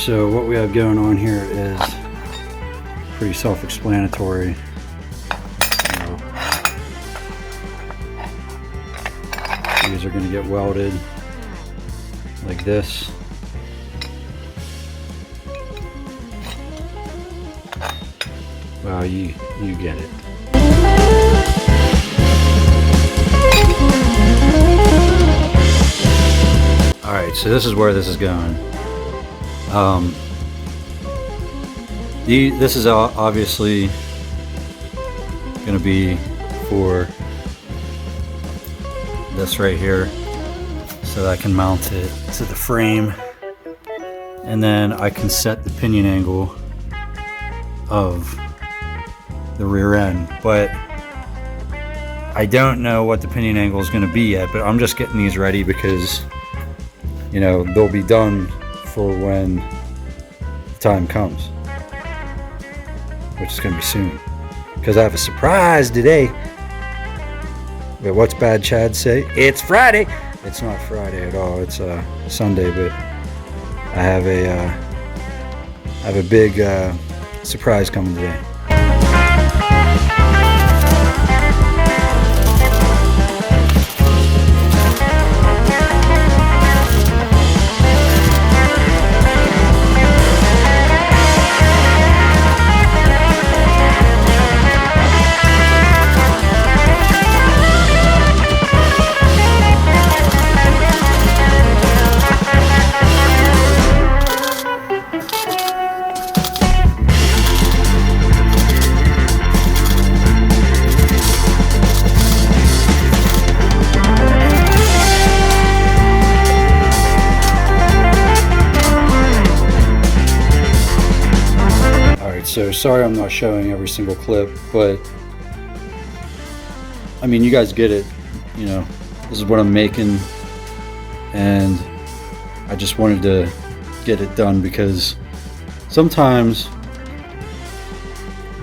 So what we have going on here is pretty self-explanatory. These are going to get welded like this. Wow, you get it. Alright, so this is where this is going. This is obviously going to be for this right here, so that I can mount it to the frame, and then I can set the pinion angle of the rear end, but I don't know what the pinion angle is going to be yet. But I'm just getting these ready because, you know, they'll be done for when the time comes, which is going to be soon, because I have a surprise today. Wait, what's Bad Chad say? It's Friday. It's not Friday at all. It's Sunday, but I have a big surprise coming today. So sorry I'm not showing every single clip, but I mean, you guys get it. You know, this is what I'm making, and I just wanted to get it done because sometimes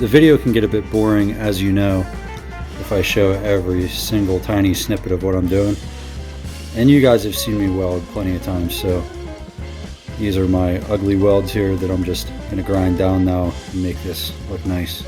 the video can get a bit boring, as you know, if I show every single tiny snippet of what I'm doing. And you guys have seen me weld plenty of times, so these are my ugly welds here that I'm just going to grind down now and make this look nice.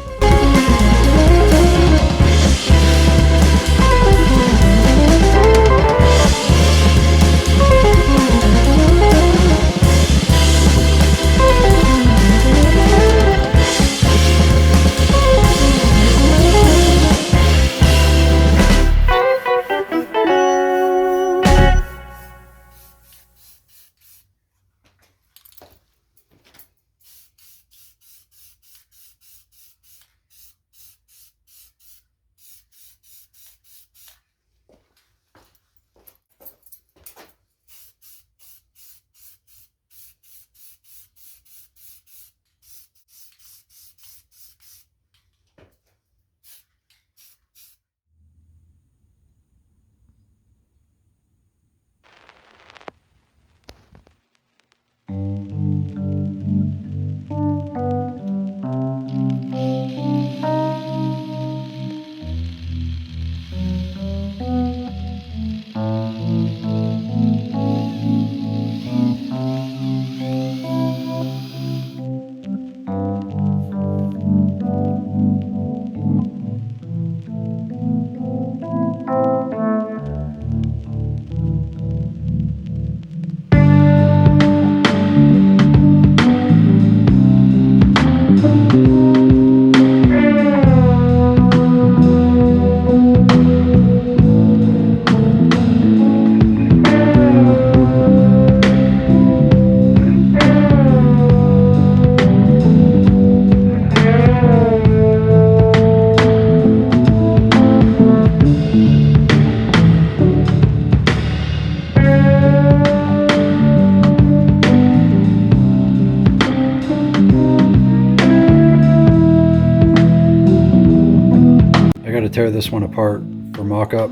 Tear this one apart for mock-up,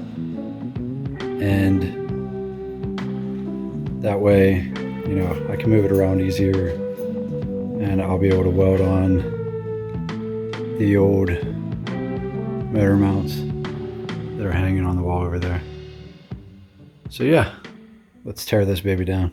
and that way, you know, I can move it around easier, and I'll be able to weld on the old motor mounts that are hanging on the wall over there. So yeah, let's tear this baby down.